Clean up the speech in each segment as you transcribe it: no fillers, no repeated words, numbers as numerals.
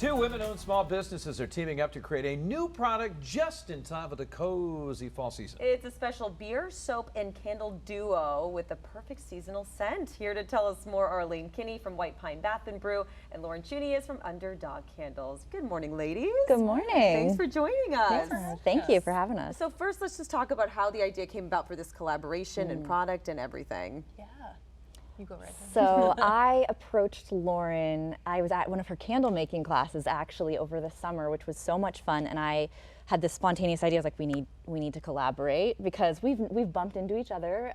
Two women-owned small businesses are teaming up to create a new product just in time for the cozy fall season. It's a special beer, soap, and candle duo with the perfect seasonal scent. Here to tell us more are Elaine Kinney from White Pine Bath and Brew and Lauren Chunias from Underdog Candles. Good morning, ladies. Good morning. Thanks for joining us. Thank you for having us. So first, let's just talk about how the idea came about for this collaboration and product and everything. Yeah. You go right ahead. So I approached Lauren. I was at one of her candle making classes actually over the summer, which was so much fun. And I had this spontaneous idea. I was like, we need to collaborate because we've bumped into each other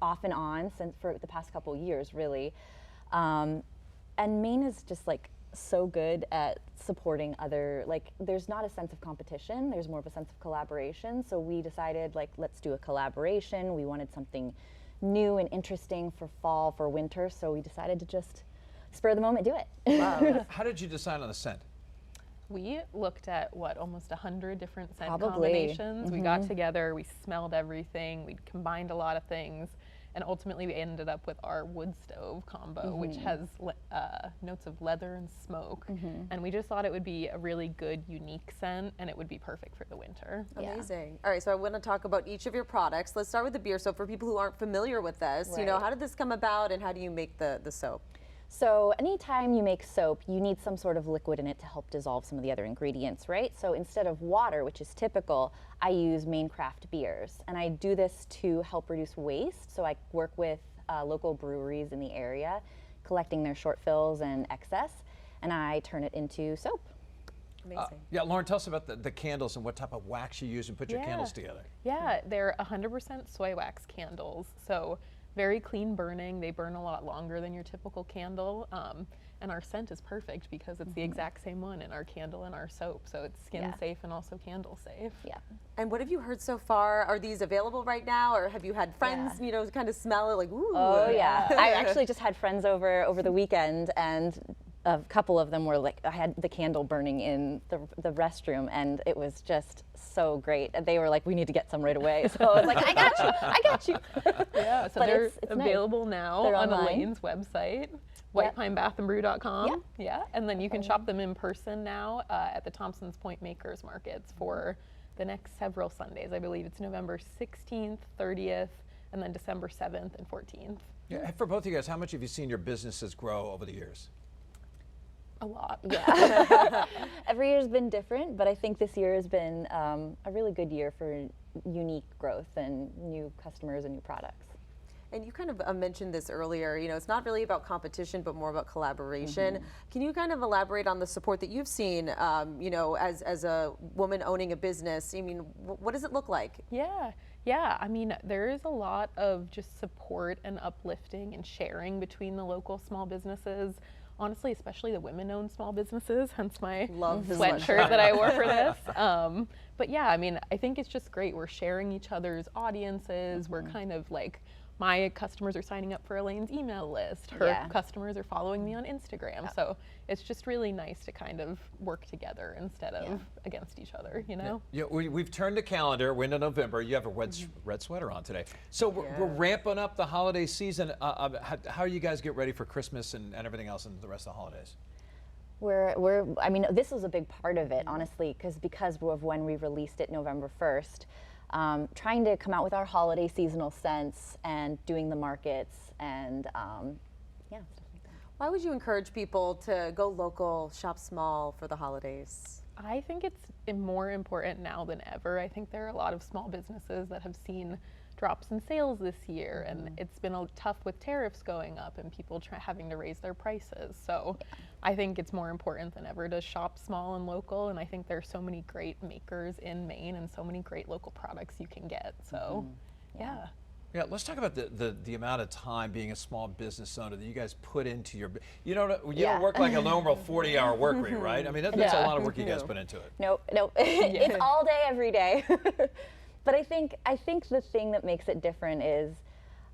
off and on since for the past couple years, really. And Maine is just like so good at supporting other, like there's not a sense of competition. There's more of a sense of collaboration. So we decided like, let's do a collaboration. We wanted something new and interesting for fall, for winter, so we decided to just spur of the moment do it. Wow. How did you decide on the scent? We looked at almost 100 different scent Probably. combinations. We got together, we smelled everything, we combined a lot of things, and ultimately we ended up with our wood stove combo, which has notes of leather and smoke. And we just thought it would be a really good, unique scent, and it would be perfect for the winter. Amazing. All right, so I want to talk about each of your products. Let's start with the beer soap. For people who aren't familiar with this, you know, how did this come about and how do you make the soap? So anytime you make soap, you need some sort of liquid in it to help dissolve some of the other ingredients, right? So instead of water, which is typical, I use Maine craft beers. And I do this to help reduce waste. So I work with local breweries in the area, collecting their short fills and excess, and I turn it into soap. Amazing. Yeah, Lauren, tell us about the candles and what type of wax you use and put your candles together. Yeah, they're 100% soy wax candles. So very clean burning. They burn a lot longer than your typical candle. And our scent is perfect because it's the exact same one in our candle and our soap. So it's skin safe and also candle safe. Yeah. And what have you heard so far? Are these available right now, or have you had friends, you know, kind of smell it like, ooh? Oh yeah. I actually just had friends over the weekend, and a couple of them were like, I had the candle burning in the restroom, and it was just so great. And they were like, we need to get some right away. So I was like, I got you, I got you. Yeah, so But they're it's available now They're on online. Elaine's website, whitepinebathandbrew.com. Yeah, and then you can shop them in person now at the Thompson's Point Makers Markets for the next several Sundays. I believe it's November 16th, 30th, and then December 7th and 14th. Yeah, for both of you guys, how much have you seen your businesses grow over the years? A lot. Yeah. Every year's been different, but I think this year has been a really good year for unique growth and new customers and new products. And you kind of mentioned this earlier, you know, it's not really about competition, but more about collaboration. Can you kind of elaborate on the support that you've seen, you know, as a woman owning a business? I mean, what does it look like? Yeah, I mean, there is a lot of just support and uplifting and sharing between the local small businesses. Honestly, especially the women-owned small businesses, hence my sweatshirt that I wore for this. But yeah, I mean, I think it's just great. We're sharing each other's audiences. We're kind of like, my customers are signing up for Elaine's email list. Her customers are following me on Instagram. So it's just really nice to kind of work together instead of against each other, you know? Yeah, we've turned the calendar. We're into November. You have a red sweater on today. So we're ramping up the holiday season. How do you guys get ready for Christmas and everything else and the rest of the holidays? I mean, this was a big part of it, honestly, because of when we released it November 1st. Trying to come out with our holiday seasonal scents and doing the markets and stuff like that. Why would you encourage people to go local, shop small for the holidays? I think it's more important now than ever. I think there are a lot of small businesses that have seen drops in sales this year, and it's been tough with tariffs going up and people having to raise their prices. So I think it's more important than ever to shop small and local, and I think there's so many great makers in Maine and so many great local products you can get. So yeah. Yeah, let's talk about the amount of time being a small business owner that you guys put into your, you don't work like a normal 40-hour work week, right? I mean, that's a lot of work you guys put into it. Nope. It's all day, every day. But I think the thing that makes it different is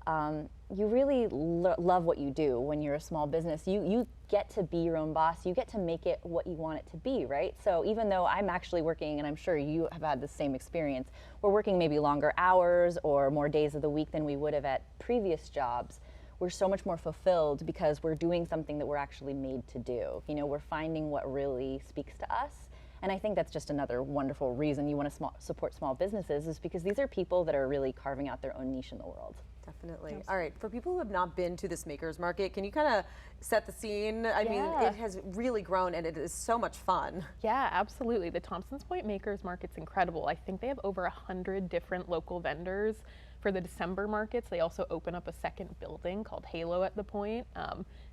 you really love what you do when you're a small business. You get to be your own boss. You get to make it what you want it to be, right? So even though I'm actually working, and I'm sure you have had the same experience, we're working maybe longer hours or more days of the week than we would have at previous jobs. we're so much more fulfilled because we're doing something that we're actually made to do. You know, we're finding what really speaks to us. And I think that's just another wonderful reason you want to support small businesses, is because these are people that are really carving out their own niche in the world. Definitely. Absolutely. All right, for people who have not been to this Makers Market, can you kind of set the scene? I mean, it has really grown and it is so much fun. Yeah, absolutely. The Thompsons Point Makers Market's incredible. I think they have over 100 different local vendors. For the December markets, they also open up a second building called Halo at the Point.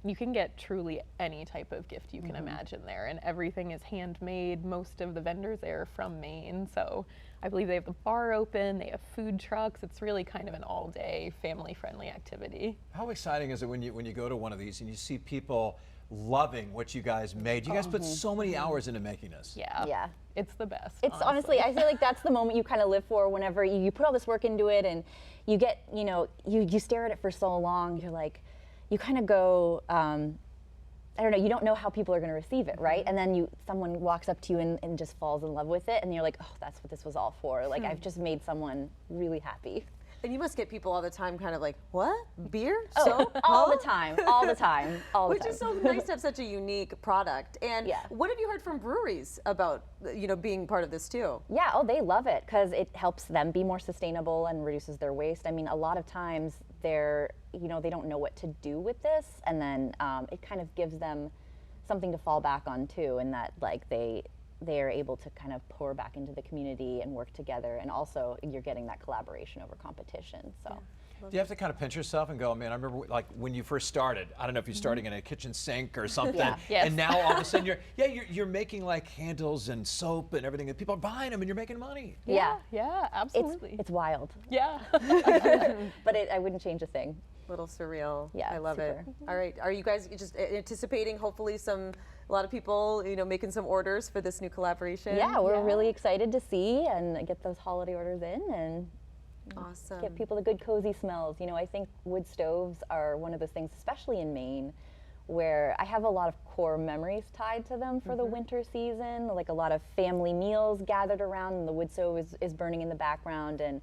You can get truly any type of gift you can imagine there, and everything is handmade. Most of the vendors there are from Maine, so I believe they have the bar open, they have food trucks. It's really kind of an all-day family-friendly activity. How exciting is it when you go to one of these and you see people loving what you guys made? You guys put so many hours into making this. Yeah. It's the best. It's honestly, I feel like that's the moment you kind of live for, whenever you put all this work into it and you get, you know, you stare at it for so long, you're like, you kind of go, I don't know, you don't know how people are going to receive it, right? And then someone walks up to you and just falls in love with it, and you're like, oh, that's what this was all for. Like, I've just made someone really happy. And you must get people all the time kind of like, what? Beer? Oh, Soap? all the time, all the time, all the time. Which is so nice to have such a unique product. And what have you heard from breweries about, you know, being part of this too? Yeah, oh, they love it because it helps them be more sustainable and reduces their waste. I mean, a lot of times they don't know what to do with this, and then it kind of gives them something to fall back on too, and that like they are able to kind of pour back into the community and work together, and also you're getting that collaboration over competition. So. Do you have to kind of pinch yourself and go, man, I remember like when you first started, I don't know if you're starting in a kitchen sink or something, and now all of a sudden you're making like candles and soap and everything, and people are buying them and you're making money. Yeah, absolutely. It's wild. Yeah. But I wouldn't change a thing. Little surreal. Yeah, I love super. it. All right, are you guys just anticipating hopefully a lot of people, you know, making some orders for this new collaboration? Yeah, we're really excited to see and get those holiday orders in and awesome. Get people the good cozy smells. You know, I think wood stoves are one of those things, especially in Maine, where I have a lot of core memories tied to them for the winter season, like a lot of family meals gathered around and the wood stove is burning in the background, and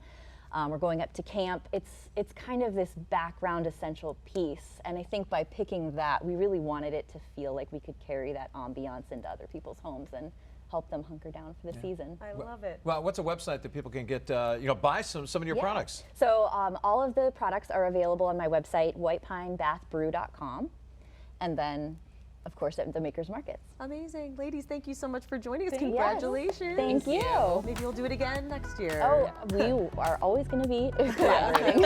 we're going up to camp. It's kind of this background essential piece, and I think by picking that, we really wanted it to feel like we could carry that ambiance into other people's homes and help them hunker down for the season. I love it. Well, what's a website that people can get, buy some of your products? So all of the products are available on my website, whitepinebathbrew.com, and then, of course, at the Makers Markets. Amazing. Ladies, thank you so much for joining us. Yes. Congratulations. Thank you. Maybe we'll do it again next year. Oh, we are always going to be collaborating.